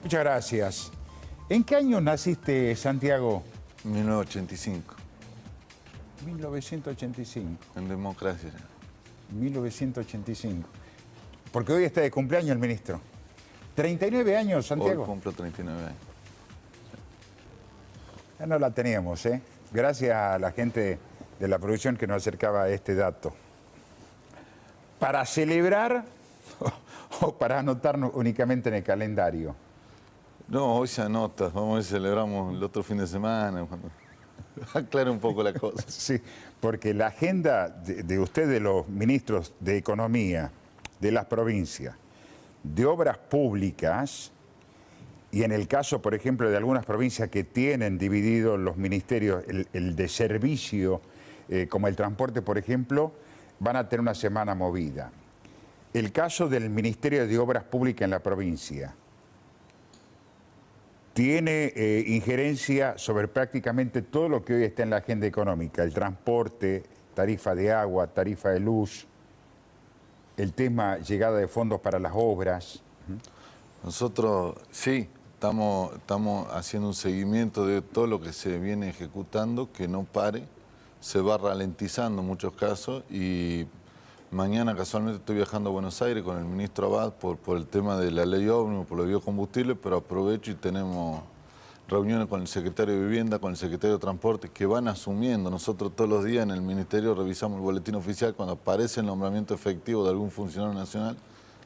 Muchas gracias. ¿En qué año naciste, Santiago? 1985, 1985. en democracia. 1985. Porque hoy está de cumpleaños el ministro. 39 años, Santiago. Hoy cumplo 39 años. Ya no la teníamos, ¿eh? Gracias a la gente de la producción que nos acercaba a este dato. ¿Para celebrar o para anotarnos únicamente en el calendario? No, hoy se anota, vamos a ver si celebramos el otro fin de semana. Cuando... Aclara un poco la cosa. Sí, porque la agenda de ustedes, de los ministros de Economía, de las provincias, de obras públicas, y en el caso, por ejemplo, de algunas provincias que tienen divididos los ministerios, el de servicio, como el transporte, por ejemplo, van a tener una semana movida. El caso del Ministerio de Obras Públicas en la provincia tiene injerencia sobre prácticamente todo lo que hoy está en la agenda económica, el transporte, tarifa de agua, tarifa de luz, el tema llegada de fondos para las obras. Nosotros, sí, estamos haciendo un seguimiento de todo lo que se viene ejecutando, que no pare, se va ralentizando en muchos casos y mañana casualmente estoy viajando a Buenos Aires con el ministro Abad por el tema de la ley ómnibus, por los biocombustibles, pero aprovecho y tenemos reuniones con el secretario de Vivienda, con el secretario de Transporte, que van asumiendo. Nosotros todos los días en el ministerio revisamos el boletín oficial, cuando aparece el nombramiento efectivo de algún funcionario nacional,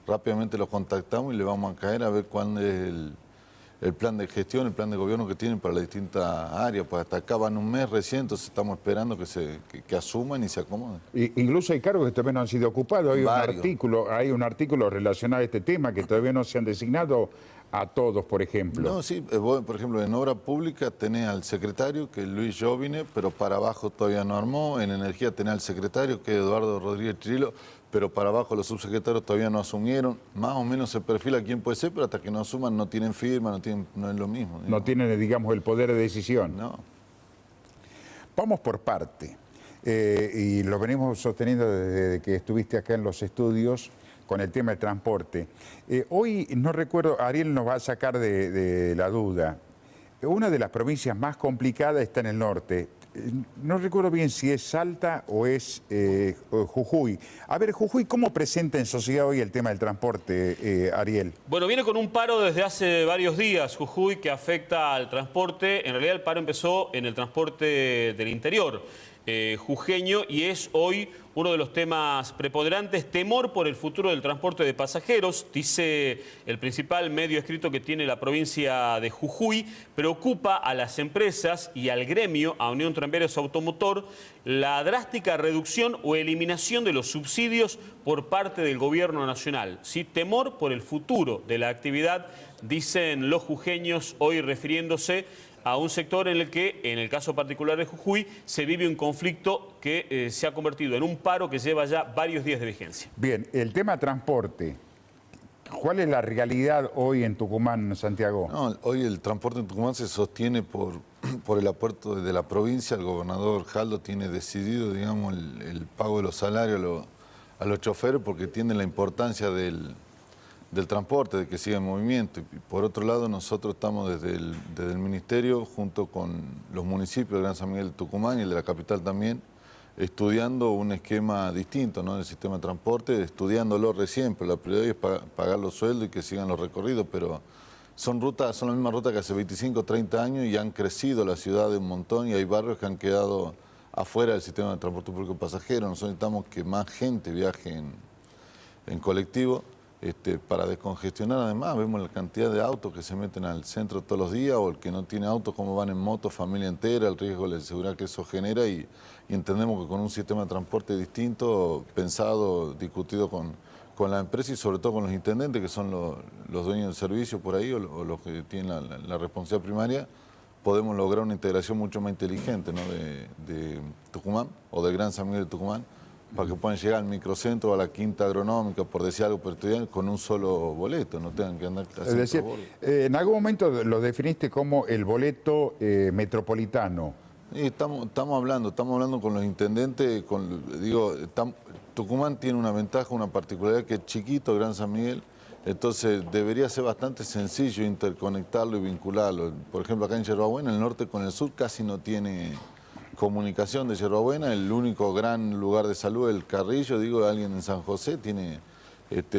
rápidamente los contactamos y le vamos a caer a ver cuál es el plan de gestión, el plan de gobierno que tienen para las distintas áreas. Pues hasta acá van un mes recién, entonces estamos esperando que asuman y se acomoden. Incluso hay cargos que todavía no han sido ocupados. Hay un artículo relacionado a este tema que todavía no se han designado a todos, por ejemplo. No, sí, vos, por ejemplo, en obra pública tenés al secretario, que es Luis Jovine, pero para abajo todavía no armó. En energía tenés al secretario, que es Eduardo Rodríguez Chirilo, pero para abajo los subsecretarios todavía no asumieron. Más o menos se perfila quién puede ser, pero hasta que no asuman no tienen firma, no es lo mismo. Digamos. No tienen, digamos, el poder de decisión. No. Vamos por parte. Y lo venimos sosteniendo desde que estuviste acá en los estudios con el tema de transporte. Hoy, no recuerdo, Ariel nos va a sacar de la duda. Una de las provincias más complicadas está en el norte. No recuerdo bien si es Salta o es Jujuy. A ver, Jujuy, ¿cómo presenta en sociedad hoy el tema del transporte, Ariel? Bueno, viene con un paro desde hace varios días, Jujuy, que afecta al transporte. En realidad el paro empezó en el transporte del interior jujeño y es hoy uno de los temas preponderantes, temor por el futuro del transporte de pasajeros, dice el principal medio escrito que tiene la provincia de Jujuy. Preocupa a las empresas y al gremio, a Unión Tranviarios Automotor, la drástica reducción o eliminación de los subsidios por parte del gobierno nacional. Sí, temor por el futuro de la actividad, dicen los jujeños hoy refiriéndose a un sector en el que, en el caso particular de Jujuy, se vive un conflicto que se ha convertido en un paro que lleva ya varios días de vigencia. Bien, el tema transporte. ¿Cuál es la realidad hoy en Tucumán, Santiago? No, hoy el transporte en Tucumán se sostiene por el aporte de la provincia. El gobernador Jaldo tiene decidido, digamos, el pago de los salarios a los choferes porque tienen la importancia del transporte, de que siga en movimiento. Y por otro lado, nosotros estamos desde el Ministerio, junto con los municipios de Gran San Miguel de Tucumán y el de la capital también, estudiando un esquema distinto, ¿no?, del sistema de transporte, estudiándolo recién, pero la prioridad es pagar los sueldos y que sigan los recorridos, pero son las mismas rutas que hace 25, 30 años y han crecido la ciudad de un montón y hay barrios que han quedado afuera del sistema de transporte público pasajero. Nosotros necesitamos que más gente viaje en colectivo. Para descongestionar, además, vemos la cantidad de autos que se meten al centro todos los días, o el que no tiene auto, cómo van en moto, familia entera, el riesgo de la inseguridad que eso genera, y entendemos que con un sistema de transporte distinto, pensado, discutido con la empresa y sobre todo con los intendentes, que son los dueños del servicio por ahí, o los que tienen la responsabilidad primaria, podemos lograr una integración mucho más inteligente, ¿no?, de Tucumán, o de Gran San Miguel de Tucumán, para que puedan llegar al microcentro, a la quinta agronómica, por decir algo, pero estudiar con un solo boleto, no tengan que andar haciendo. Es decir, en algún momento lo definiste como el boleto metropolitano. Estamos hablando con los intendentes, Tucumán tiene una ventaja, una particularidad, que es chiquito, Gran San Miguel, Entonces debería ser bastante sencillo interconectarlo y vincularlo. Por ejemplo, acá en Yerbabuena, el norte con el sur casi no tiene comunicación de Yerbabuena. El único gran lugar de salud, el Carrillo, digo, alguien en San José, tiene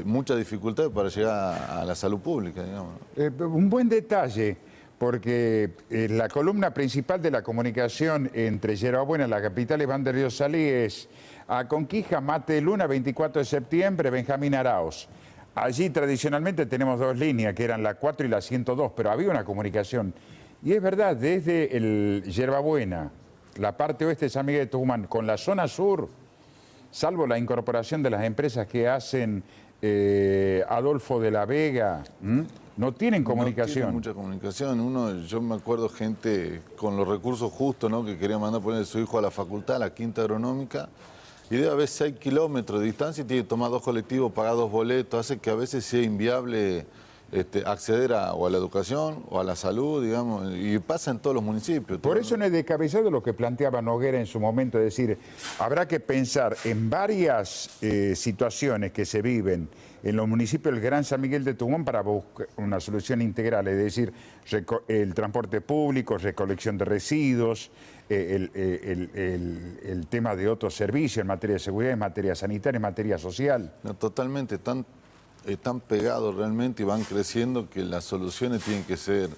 muchas dificultades para llegar a la salud pública, digamos. Un buen detalle, porque la columna principal de la comunicación entre Yerbabuena, la capital, y Van der Río Salí es a Conquija, Mate Luna, 24 de septiembre, Benjamín Arauz. Allí tradicionalmente tenemos dos líneas, que eran la 4 y la 102, pero había una comunicación. Y es verdad, desde el Yerbabuena, la parte oeste de San Miguel de Tucumán, con la zona sur, salvo la incorporación de las empresas que hacen Adolfo de la Vega, no tienen comunicación. No tiene mucha comunicación. Yo me acuerdo gente con los recursos justos, ¿no?, que quería mandar a poner a su hijo a la facultad, a la Quinta Agronómica, y debe haber 6 kilómetros de distancia y tiene que tomar 2 colectivos, pagar 2 boletos, hace que a veces sea inviable acceder o a la educación o a la salud, digamos, y pasa en todos los municipios. Por eso no es descabellado lo que planteaba Noguera en su momento, es decir, habrá que pensar en varias situaciones que se viven en los municipios del Gran San Miguel de Tucumán para buscar una solución integral, es decir, el transporte público, recolección de residuos, el tema de otros servicios en materia de seguridad, en materia sanitaria, en materia social. No, totalmente, están pegados realmente y van creciendo que las soluciones tienen que ser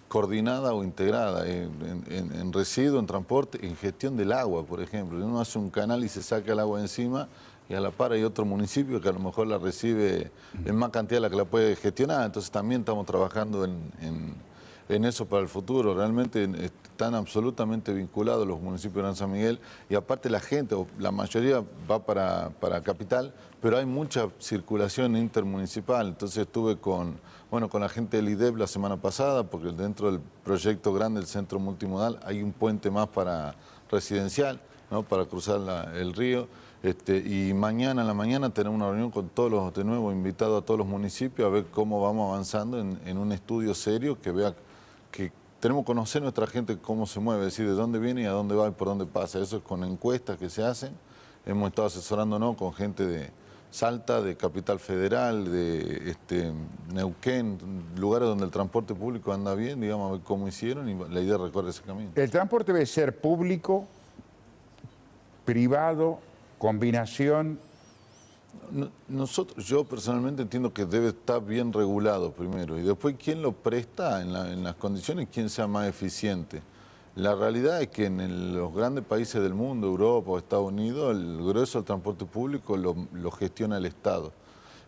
coordinadas o integradas en residuos, en transporte, en gestión del agua, por ejemplo. Uno hace un canal y se saca el agua encima y a la par hay otro municipio que a lo mejor la recibe en más cantidad de la que la puede gestionar. Entonces también estamos trabajando en eso para el futuro. Realmente están absolutamente vinculados los municipios de Gran San Miguel y aparte la gente, la mayoría va para Capital, pero hay mucha circulación intermunicipal. Entonces estuve con la gente del IDEP la semana pasada, porque dentro del proyecto grande del centro multimodal hay un puente más para residencial, ¿no?, para cruzar el río. Y mañana en la mañana tenemos una reunión con todos los, de nuevo, invitados a todos los municipios a ver cómo vamos avanzando en un estudio serio que vea que tenemos que conocer nuestra gente cómo se mueve, es decir, de dónde viene y a dónde va y por dónde pasa. Eso es con encuestas que se hacen. Hemos estado asesorándonos con gente de Salta, de Capital Federal, de Neuquén, lugares donde el transporte público anda bien, digamos, a ver cómo hicieron y la idea es recorrer ese camino. El transporte debe ser público, privado, combinación. Yo personalmente entiendo que debe estar bien regulado primero y después quién lo presta en las condiciones, quién sea más eficiente. La realidad es que en los grandes países del mundo, Europa o Estados Unidos, el grueso del transporte público lo gestiona el Estado.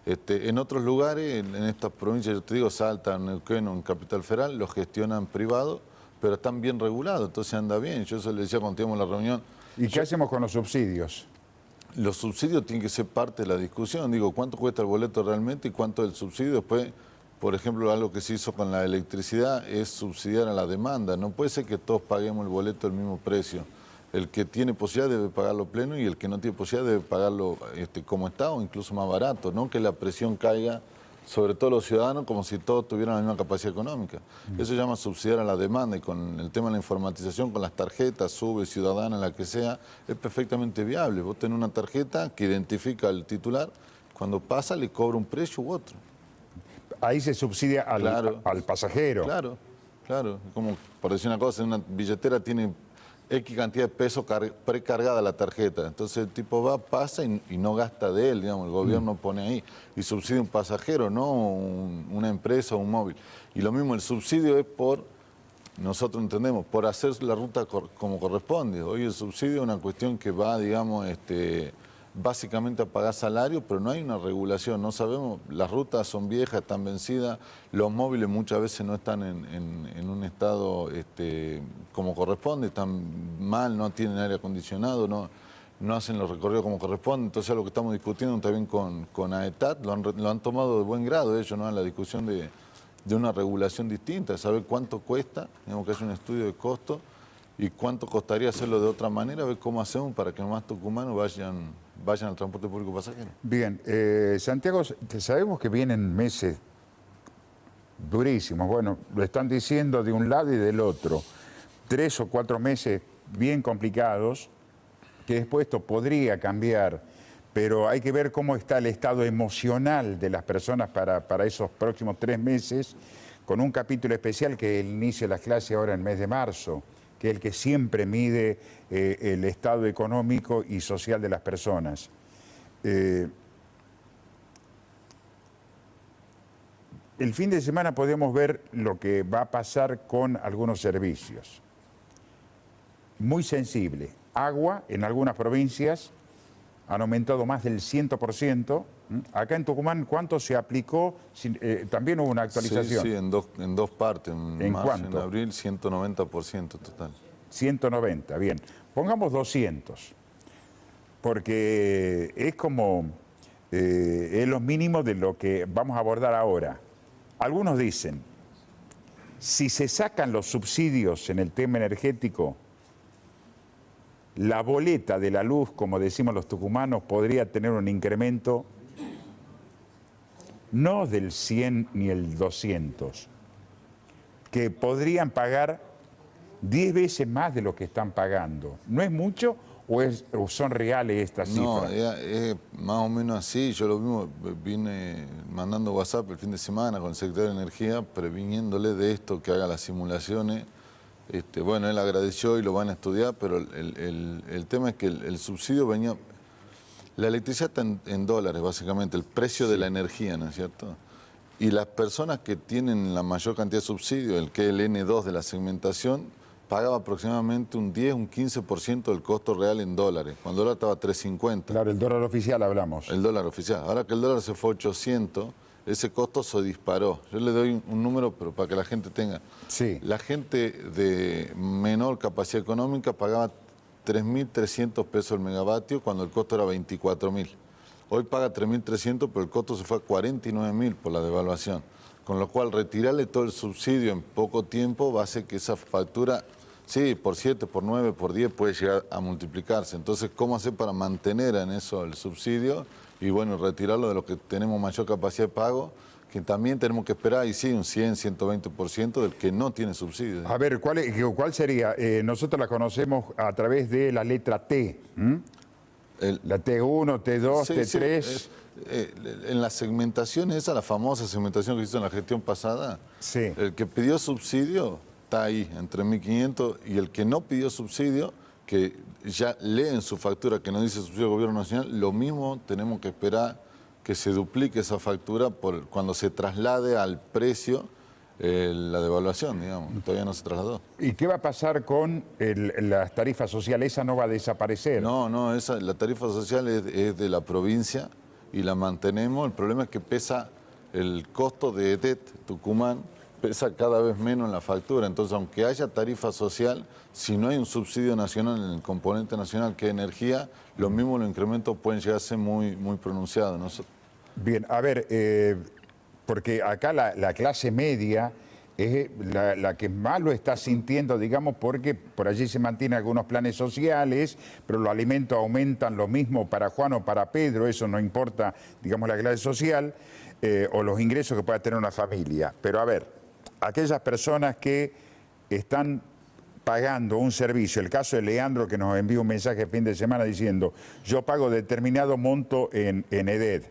En otros lugares, en estas provincias, yo te digo, Salta, Neuquén o en Capital Federal, lo gestionan privado, pero están bien regulados, entonces anda bien. Yo eso le decía cuando teníamos la reunión. ¿Y qué hacemos con los subsidios? Los subsidios tienen que ser parte de la discusión. Digo, ¿cuánto cuesta el boleto realmente y cuánto es el subsidio? Después, por ejemplo, algo que se hizo con la electricidad es subsidiar a la demanda. No puede ser que todos paguemos el boleto al mismo precio. El que tiene posibilidad debe pagarlo pleno y el que no tiene posibilidad debe pagarlo como está o incluso más barato. No que la presión caiga sobre todos los ciudadanos como si todos tuvieran la misma capacidad económica. Eso se llama subsidiar a la demanda y con el tema de la informatización, con las tarjetas, SUBE, Ciudadana, la que sea, es perfectamente viable. Vos tenés una tarjeta que identifica al titular, cuando pasa le cobra un precio u otro. Ahí se subsidia al pasajero. Claro. Como por decir una cosa, una billetera tiene X cantidad de pesos precargada la tarjeta. Entonces el tipo va, pasa y no gasta de él, digamos, el gobierno pone ahí. Y subsidia un pasajero, no una empresa o un móvil. Y lo mismo, el subsidio es nosotros entendemos, por hacer la ruta como corresponde. Hoy el subsidio es una cuestión que va, digamos, básicamente a pagar salario, pero no hay una regulación, no sabemos, las rutas son viejas, están vencidas, los móviles muchas veces no están en un estado como corresponde, están mal, no tienen aire acondicionado, no hacen los recorridos como corresponde, entonces es lo que estamos discutiendo también con AETAT, lo han tomado de buen grado ellos, ¿no?, en la discusión de una regulación distinta, saber cuánto cuesta, tenemos que hacer un estudio de costo y cuánto costaría hacerlo de otra manera, ver cómo hacemos para que los más tucumanos vayan al transporte público pasajero. Bien, Santiago, sabemos que vienen meses durísimos, bueno, lo están diciendo de un lado y del otro, 3 o 4 meses bien complicados, que después esto podría cambiar, pero hay que ver cómo está el estado emocional de las personas para esos próximos 3 meses, con un capítulo especial que es el inicio de las clases ahora en el mes de marzo, que es el que siempre mide el estado económico y social de las personas. El fin de semana podemos ver lo que va a pasar con algunos servicios. Muy sensible. Agua, en algunas provincias, han aumentado más del 100%. Acá en Tucumán, ¿cuánto se aplicó? También hubo una actualización. Sí, en dos partes. ¿En marzo, cuánto? en abril, 190% total. 190, bien. Pongamos 200, porque es como, es lo mínimo de lo que vamos a abordar ahora. Algunos dicen, si se sacan los subsidios en el tema energético, la boleta de la luz, como decimos los tucumanos, podría tener un incremento no del 100 ni el 200, que podrían pagar 10 veces más de lo que están pagando. ¿No es mucho o son reales estas No, cifras? es más o menos así. Yo lo mismo vine mandando WhatsApp el fin de semana con el secretario de Energía, previniéndole de esto, que haga las simulaciones. Bueno, él agradeció y lo van a estudiar, pero el tema es que el subsidio venía... La electricidad está en dólares, básicamente, el precio de la energía, ¿no es cierto? Y las personas que tienen la mayor cantidad de subsidio, el que es el N2 de la segmentación, pagaba aproximadamente un 10, un 15% del costo real en dólares, cuando el dólar estaba a 3.50. Claro, el dólar oficial hablamos. El dólar oficial. Ahora que el dólar se fue a 800, ese costo se disparó. Yo le doy un número, pero para que la gente tenga. Sí. La gente de menor capacidad económica pagaba 3.300 pesos el megavatio cuando el costo era 24.000. Hoy paga 3.300, pero el costo se fue a 49.000 por la devaluación. Con lo cual, retirarle todo el subsidio en poco tiempo va a hacer que esa factura, sí, por 7, por 9, por 10 puede llegar a multiplicarse. Entonces, ¿cómo hacer para mantener en eso el subsidio? Y bueno, retirarlo de los que tenemos mayor capacidad de pago, que también tenemos que esperar, y sí, un 100, 120% del que no tiene subsidio. A ver, ¿cuál sería? Nosotros la conocemos a través de la letra T. La T1, T2, Sí, T3. sí, en la segmentación esa, la famosa segmentación que hizo en la gestión pasada, Sí. el que pidió subsidio está ahí, entre 1.500, y el que no pidió subsidio, que ya lee en su factura que no dice subsidio del Gobierno Nacional, lo mismo tenemos que esperar que se duplique esa factura cuando se traslade al precio la devaluación, digamos. Todavía no se trasladó. ¿Y qué va a pasar con las tarifas sociales? ¿Esa no va a desaparecer? No, la tarifa social es de la provincia y la mantenemos. El problema es que pesa el costo de EDET, Tucumán, pesa cada vez menos en la factura. Entonces, aunque haya tarifa social, si no hay un subsidio nacional en el componente nacional que es energía, los mismos los incrementos pueden llegar a ser muy, muy pronunciados, ¿no? Bien, a ver, porque acá la clase media es la que más lo está sintiendo, digamos, porque por allí se mantienen algunos planes sociales, pero los alimentos aumentan lo mismo para Juan o para Pedro, eso no importa, digamos, la clase social o los ingresos que pueda tener una familia. Pero a ver, aquellas personas que están pagando un servicio, el caso de Leandro que nos envió un mensaje el fin de semana diciendo, yo pago determinado monto en EDED,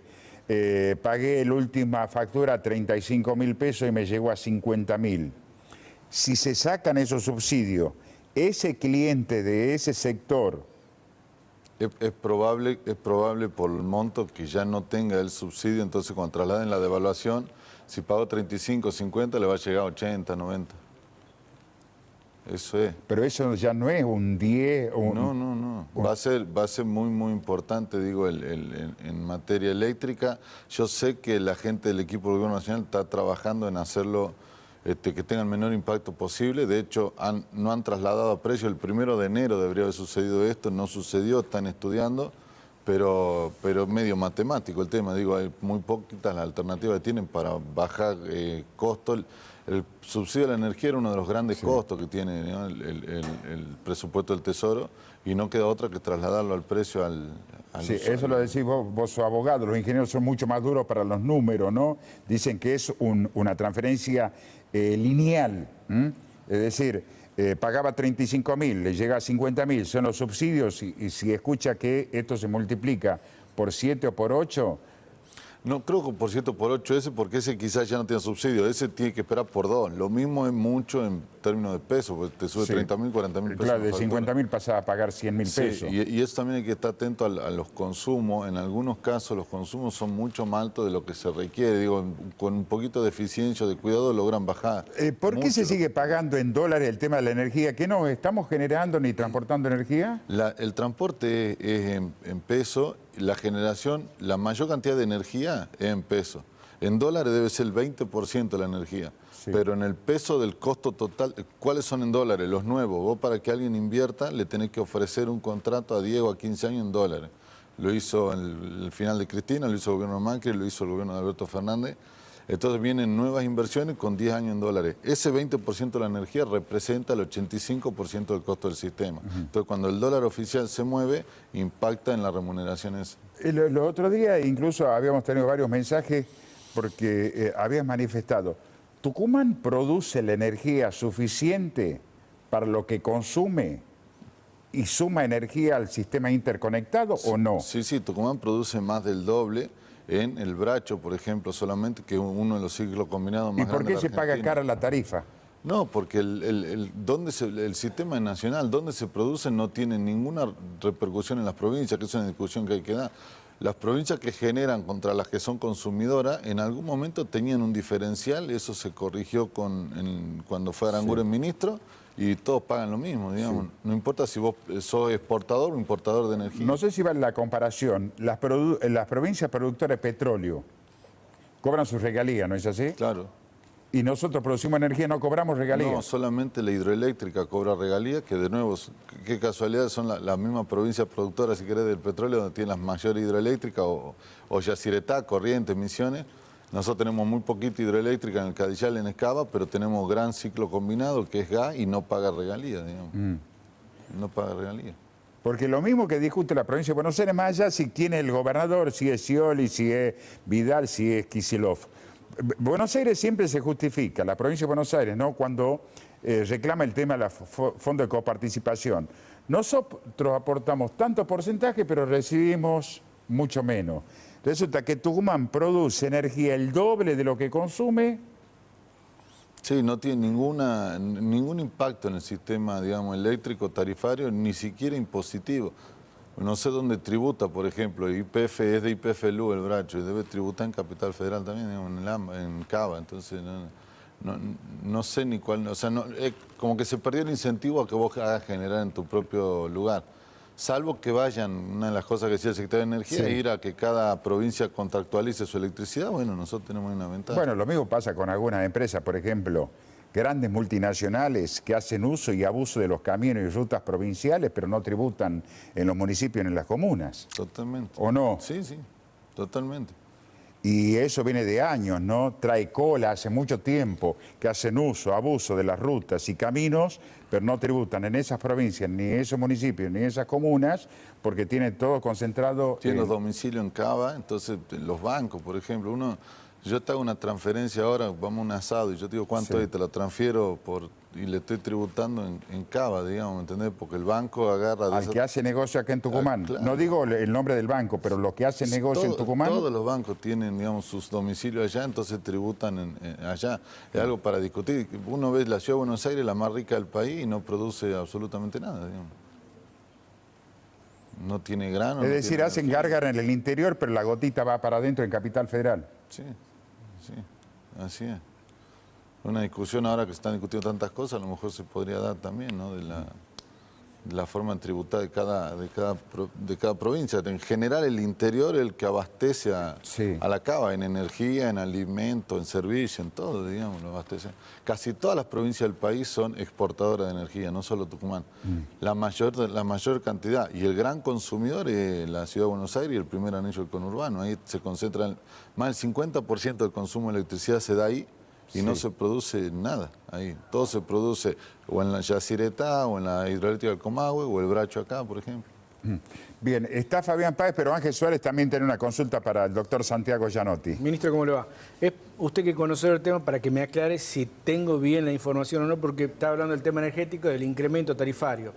pagué la última factura 35.000 pesos y me llegó a 50.000. Si se sacan esos subsidios, ese cliente de ese sector... Es probable por el monto que ya no tenga el subsidio, entonces cuando trasladen la devaluación, si pagó 35, 50, le va a llegar a 80, 90. Eso es. Pero eso ya no es un 10... No. Va a ser muy, muy importante, digo, en materia eléctrica. Yo sé que la gente del equipo del Gobierno Nacional está trabajando en hacerlo que tenga el menor impacto posible. De hecho, no han trasladado a precio. El 1 de enero debería haber sucedido esto, no sucedió, están estudiando, pero medio matemático el tema. Digo, hay muy poquitas las alternativas que tienen para bajar costos. El subsidio de la energía era uno de los grandes costos que tiene, ¿no? el presupuesto del Tesoro, y no queda otra que trasladarlo al precio al Sí, usuario. eso lo decís vos sos abogado, los ingenieros son mucho más duros para los números, ¿no? Dicen que es una transferencia lineal, es decir, pagaba 35.000, le llega a 50.000, son los subsidios, y si escucha que esto se multiplica por 7 o por 8. No, creo que por 7 por 8 ese, porque ese quizás ya no tiene subsidio, ese tiene que esperar por 2. Lo mismo es mucho en términos de pesos, porque te sube 30.000, 40.000 pesos. Claro, de 50.000 pasaba a pagar 100.000 pesos. Y eso también hay que estar atento a los consumos. En algunos casos los consumos son mucho más altos de lo que se requiere. Digo, con un poquito de eficiencia o de cuidado logran bajar. ¿Por qué se sigue pagando en dólares el tema de la energía? ¿Que no estamos generando ni transportando energía? El transporte es en peso, la generación, la mayor cantidad de energía es en peso. En dólares debe ser el 20% de la energía. Sí. Pero en el peso del costo total, ¿cuáles son en dólares? Los nuevos. Vos para que alguien invierta le tenés que ofrecer un contrato a Diego a 15 años en dólares. Lo hizo el final de Cristina, lo hizo el gobierno de Macri, lo hizo el gobierno de Alberto Fernández. Entonces vienen nuevas inversiones con 10 años en dólares. Ese 20% de la energía representa el 85% del costo del sistema. Entonces cuando el dólar oficial se mueve, impacta en las remuneraciones. Los otros días incluso habíamos tenido varios mensajes porque habías manifestado, ¿Tucumán produce la energía suficiente para lo que consume y suma energía al sistema interconectado o no? Sí, Tucumán produce más del doble en el Bracho, por ejemplo, solamente, que uno de los ciclos combinados más grandes. ¿Y por qué se paga cara la tarifa? No, porque el sistema nacional, donde se produce, no tiene ninguna repercusión en las provincias, que es una discusión que hay que dar. Las provincias que generan contra las que son consumidoras, en algún momento tenían un diferencial, eso se corrigió cuando fue Aranguren ministro, y todos pagan lo mismo, digamos. Sí. No importa si vos sos exportador o importador de energía. No sé si vale la comparación. Las provincias productoras de petróleo cobran sus regalías, ¿no es así? Claro. Y nosotros producimos energía, no cobramos regalías. No, solamente la hidroeléctrica cobra regalías, que de nuevo, qué casualidad, son las mismas provincias productoras, si querés, del petróleo, donde tienen las mayores hidroeléctricas, o Yacyretá, Corrientes, Misiones. Nosotros tenemos muy poquita hidroeléctrica en el Cadillal, en Escava, pero tenemos gran ciclo combinado, que es gas, y no paga regalías, digamos. No paga regalías. Porque lo mismo que discute la provincia de Buenos Aires, más allá si tiene el gobernador, si es Scioli, si es Vidal, si es Kicillof. Buenos Aires siempre se justifica, la provincia de Buenos Aires, ¿no?, cuando reclama el tema del fondo de coparticipación. Nosotros aportamos tanto porcentaje, pero recibimos mucho menos. Resulta que Tucumán produce energía el doble de lo que consume. Sí, no tiene ningún impacto en el sistema, digamos, eléctrico, tarifario, ni siquiera impositivo. No sé dónde tributa, por ejemplo, YPF es de YPF-LU el Bracho, y debe tributar en Capital Federal también, digamos, en Cava, entonces no sé ni cuál, o sea, como que se perdió el incentivo a que vos hagas generar en tu propio lugar. Salvo que vayan, una de las cosas que decía el secretario de Energía, sí, ir a que cada provincia contractualice su electricidad, bueno, nosotros tenemos una ventaja. Bueno, lo mismo pasa con algunas empresas, por ejemplo, grandes multinacionales que hacen uso y abuso de los caminos y rutas provinciales, pero no tributan en los municipios ni en las comunas. Totalmente. ¿O no? Sí, totalmente. Y eso viene de años, ¿no? Trae cola hace mucho tiempo que hacen uso, abuso de las rutas y caminos, pero no tributan en esas provincias, ni en esos municipios, ni en esas comunas, porque tienen todo concentrado. Tienen los domicilios en Cava, entonces los bancos, por ejemplo, yo te hago una transferencia ahora, vamos a un asado, y yo te digo cuánto es, te lo transfiero y le estoy tributando en Cava, digamos, ¿entendés? Porque el banco agarra... Al que hace negocio acá en Tucumán. Claro. No digo el nombre del banco, pero los que hacen negocio en Tucumán... Todos los bancos tienen, digamos, sus domicilios allá, entonces tributan allá. Es algo para discutir. Uno ve la ciudad de Buenos Aires, la más rica del país, y no produce absolutamente nada, digamos. No tiene grano. Es decir, hacen gárgara en el interior, pero la gotita va para adentro en Capital Federal. Sí, así es. Una discusión ahora que se están discutiendo tantas cosas, a lo mejor se podría dar también, ¿no?, de la forma de tributar de cada provincia. En general, el interior es el que abastece a la Cava, en energía, en alimento, en servicio, en todo, digamos, lo abastece. Casi todas las provincias del país son exportadoras de energía, no solo Tucumán. La mayor cantidad, y el gran consumidor es la ciudad de Buenos Aires y el primer anillo del conurbano. Ahí se concentra más del 50% del consumo de electricidad se da ahí. Y no se produce nada ahí. Todo se produce o en la Yacyretá, o en la hidroeléctrica del Comahue, o el Bracho acá, por ejemplo. Bien, está Fabián Páez, pero Ángel Suárez también tiene una consulta para el doctor Santiago Gianotti. Ministro, ¿cómo le va? Es usted que conoce el tema para que me aclare si tengo bien la información o no, porque está hablando del tema energético, del incremento tarifario.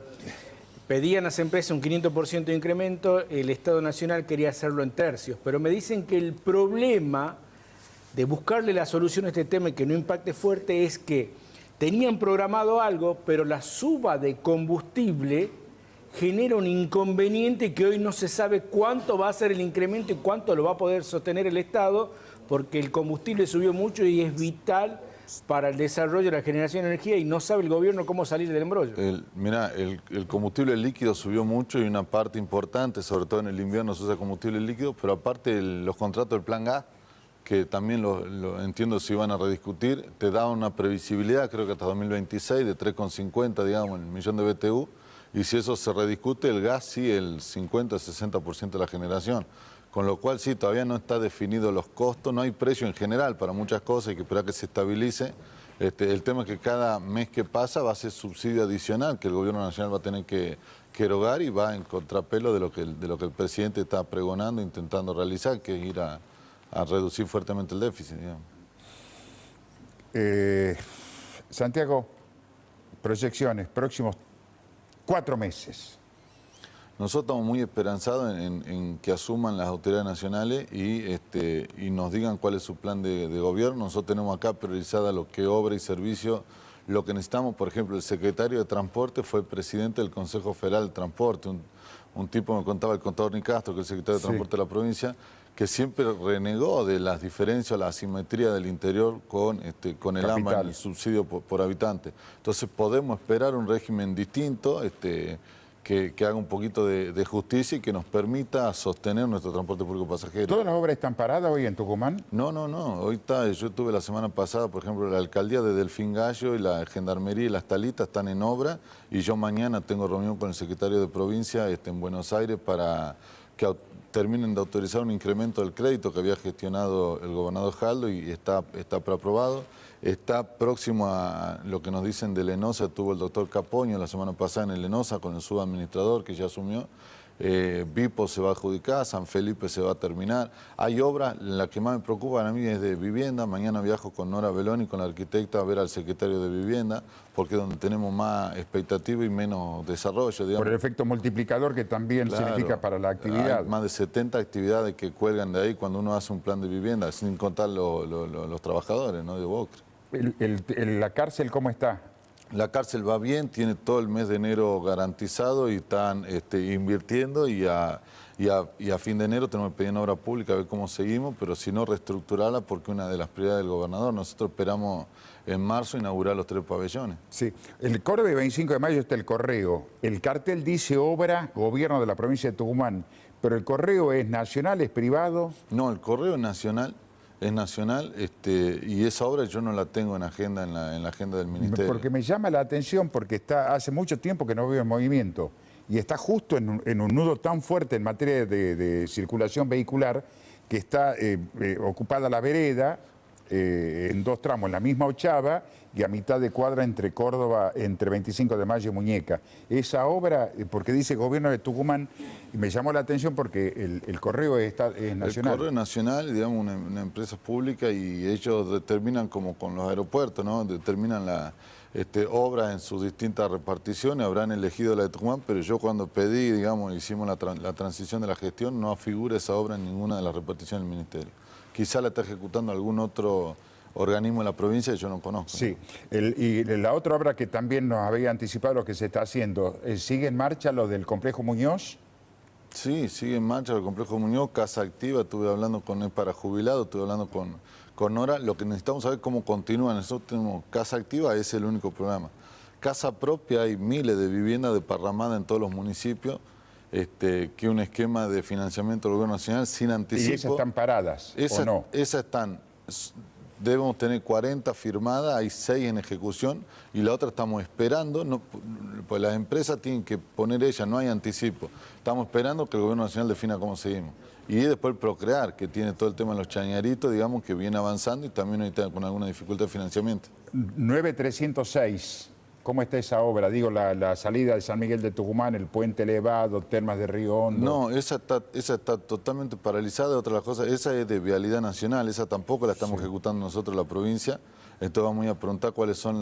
pedían las empresas un 500% de incremento, el Estado Nacional quería hacerlo en tercios, pero me dicen que el problema de buscarle la solución a este tema y que no impacte fuerte es que tenían programado algo, pero la suba de combustible genera un inconveniente que hoy no se sabe cuánto va a ser el incremento y cuánto lo va a poder sostener el Estado, porque el combustible subió mucho y es vital para el desarrollo de la generación de energía y no sabe el gobierno cómo salir del embrollo. Mirá, el combustible líquido subió mucho y una parte importante, sobre todo en el invierno se usa combustible líquido, pero aparte los contratos del Plan Gas, que también lo entiendo si van a rediscutir, te da una previsibilidad, creo que hasta 2026, de 3,50, digamos, el millón de BTU, y si eso se rediscute, el gas sí, el 50-60% de la generación. Con lo cual sí, todavía no está definido los costos, no hay precio en general para muchas cosas, hay que esperar que se estabilice. El tema es que cada mes que pasa va a ser subsidio adicional que el gobierno nacional va a tener que erogar y va en contrapelo de lo que el presidente está pregonando, intentando realizar, que es ir a reducir fuertemente el déficit, digamos. Santiago, proyecciones, próximos 4 meses. Nosotros estamos muy esperanzados en que asuman las autoridades nacionales y nos digan cuál es su plan de gobierno. Nosotros tenemos acá priorizada lo que obra y servicio. Lo que necesitamos, por ejemplo, el secretario de Transporte fue presidente del Consejo Federal de Transporte, un tipo, me contaba el contador Nicastro, que es el secretario de Transporte de la provincia, que siempre renegó de las diferencias, la asimetría del interior con el AMBA, el subsidio por habitante. Entonces podemos esperar un régimen distinto, que haga un poquito de justicia y que nos permita sostener nuestro transporte público pasajero. ¿Todas las obras están paradas hoy en Tucumán? No. Hoy está, yo estuve la semana pasada, por ejemplo, la alcaldía de Delfín Gallo y la gendarmería y las talitas están en obra y yo mañana tengo reunión con el secretario de provincia en Buenos Aires para que terminen de autorizar un incremento del crédito que había gestionado el gobernador Jaldo y está preaprobado. Está próximo a lo que nos dicen de Lenosa, tuvo el doctor Capoño la semana pasada en el Lenosa con el subadministrador que ya asumió. Vipo se va a adjudicar, San Felipe se va a terminar. Hay obras, la que más me preocupa a mí es de vivienda. Mañana viajo con Nora Beloni, con la arquitecta, a ver al secretario de Vivienda, porque es donde tenemos más expectativa y menos desarrollo, digamos. Por el efecto multiplicador que también significa para la actividad. Hay más de 70 actividades que cuelgan de ahí cuando uno hace un plan de vivienda, sin contar los trabajadores, ¿no?, de Bocre. ¿La cárcel cómo está? La cárcel va bien, tiene todo el mes de enero garantizado y están invirtiendo y a fin de enero tenemos que pedir en obra pública a ver cómo seguimos, pero si no reestructurarla porque una de las prioridades del gobernador. Nosotros esperamos en marzo inaugurar los 3 pabellones. Sí, el Córdoba 25 de mayo está el correo. El cartel dice obra, gobierno de la provincia de Tucumán, pero el correo es nacional, es privado. No, el correo es nacional. Es nacional y esa obra yo no la tengo en agenda en la agenda del ministerio. Porque me llama la atención porque hace mucho tiempo que no veo el movimiento y está justo en un nudo tan fuerte en materia de circulación vehicular que está ocupada la vereda en 2 tramos, en la misma ochava y a mitad de cuadra entre Córdoba, entre 25 de mayo y Muñeca. Esa obra, porque dice gobierno de Tucumán, y me llamó la atención porque el correo es nacional. El correo es nacional, digamos, una empresa pública y ellos determinan como con los aeropuertos, ¿no? Determinan la obra en sus distintas reparticiones, habrán elegido la de Tucumán, pero yo cuando pedí, digamos, hicimos la transición de la gestión, no figura esa obra en ninguna de las reparticiones del ministerio. Quizá la está ejecutando algún otro organismo de la provincia que yo no conozco. Sí, y la otra obra que también nos había anticipado lo que se está haciendo, ¿sigue en marcha lo del Complejo Muñoz? Sí, sigue en marcha el Complejo Muñoz, Casa Activa, estuve hablando con él para jubilado, estuve hablando con Nora. Lo que necesitamos saber cómo continúa. Nosotros tenemos Casa Activa, es el único programa. Casa Propia, hay miles de viviendas desparramadas en todos los municipios, que un esquema de financiamiento del gobierno nacional sin anticipo. ¿Y esas están paradas o no? Esas están, debemos tener 40 firmadas, hay 6 en ejecución y la otra estamos esperando, pues las empresas tienen que poner ellas, no hay anticipo. Estamos esperando que el gobierno nacional defina cómo seguimos. Y después el Procrear, que tiene todo el tema de los chañaritos, digamos, que viene avanzando y también ahorita con alguna dificultad de financiamiento. 9306. ¿Cómo está esa obra? Digo, la salida de San Miguel de Tucumán, el puente elevado, Termas de Río Hondo. No, esa está totalmente paralizada. Otra de las cosas, esa es de Vialidad Nacional, esa tampoco la estamos ejecutando nosotros la provincia. Entonces vamos a preguntar cuáles son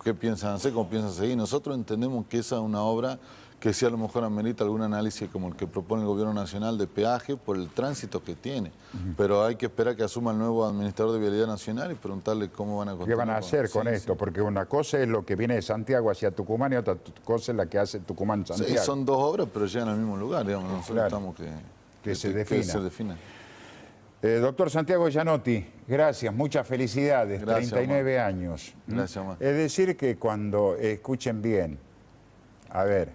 qué piensan hacer, cómo piensan seguir. Nosotros entendemos que esa es una obra que sí a lo mejor amerita algún análisis como el que propone el Gobierno Nacional de peaje por el tránsito que tiene. Pero hay que esperar que asuma el nuevo administrador de Vialidad Nacional y preguntarle cómo van a continuar. ¿Qué van a hacer con esto? Sí. Porque una cosa es lo que viene de Santiago hacia Tucumán y otra cosa es la que hace Tucumán-Santiago. Sí, son dos obras, pero llegan al mismo lugar, digamos. Nosotros Claro. estamos Que se defina. Que se defina. Doctor Santiago Gianotti, gracias, muchas felicidades, Gracias, 39 años. Gracias, Omar. Es decir que cuando, escuchen bien, a ver,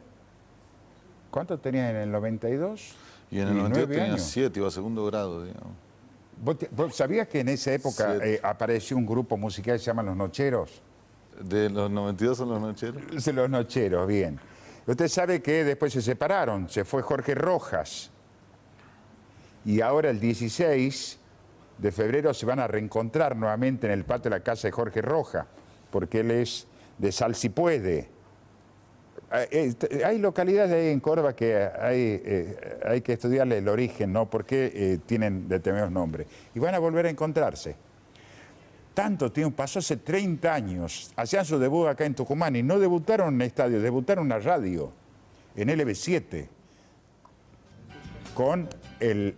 ¿cuánto tenías en el 92? Y en el 92 tenía años. 7, iba a segundo grado, digamos. ¿Vos sabías que en esa época 7. apareció un grupo musical que se llama Los Nocheros? ¿De los 92 son los nocheros? De Los Nocheros, bien. Usted sabe que después se separaron, se fue Jorge Rojas. Y ahora el 16 de febrero se van a reencontrar nuevamente en el patio de la casa de Jorge Rojas, porque él es de Sal Si Puede. Hay localidades ahí en Córdoba que hay que estudiarle el origen, ¿no? ¿Por qué tienen determinados nombres? Y van a volver a encontrarse. Tanto tiempo, pasó hace 30 años, hacían su debut acá en Tucumán y no debutaron en estadio, debutaron en la radio, en LB7, con el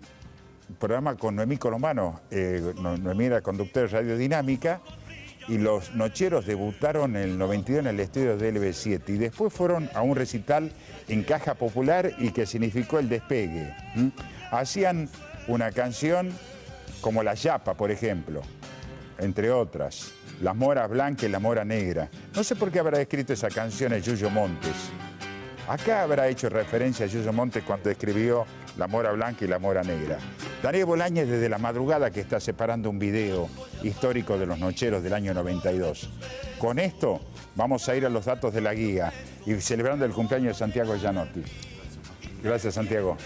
programa con Noemí Colomano. Noemí era conductora de Radiodinámica y los Nocheros debutaron en el 92 en el estudio de LB7 y después fueron a un recital en Caja Popular y que significó el despegue. Hacían una canción como La Yapa, por ejemplo, entre otras, La Mora Blanca y La Mora Negra. No sé por qué habrá escrito esa canción el Yuyo Montes. Acá habrá hecho referencia a Yuyo Montes cuando escribió La Mora Blanca y La Mora Negra. Daniel Bolañez desde la madrugada que está separando un video histórico de los Nocheros del año 92. Con esto vamos a ir a los datos de la guía y celebrando el cumpleaños de Santiago Gianotti. Gracias, Santiago.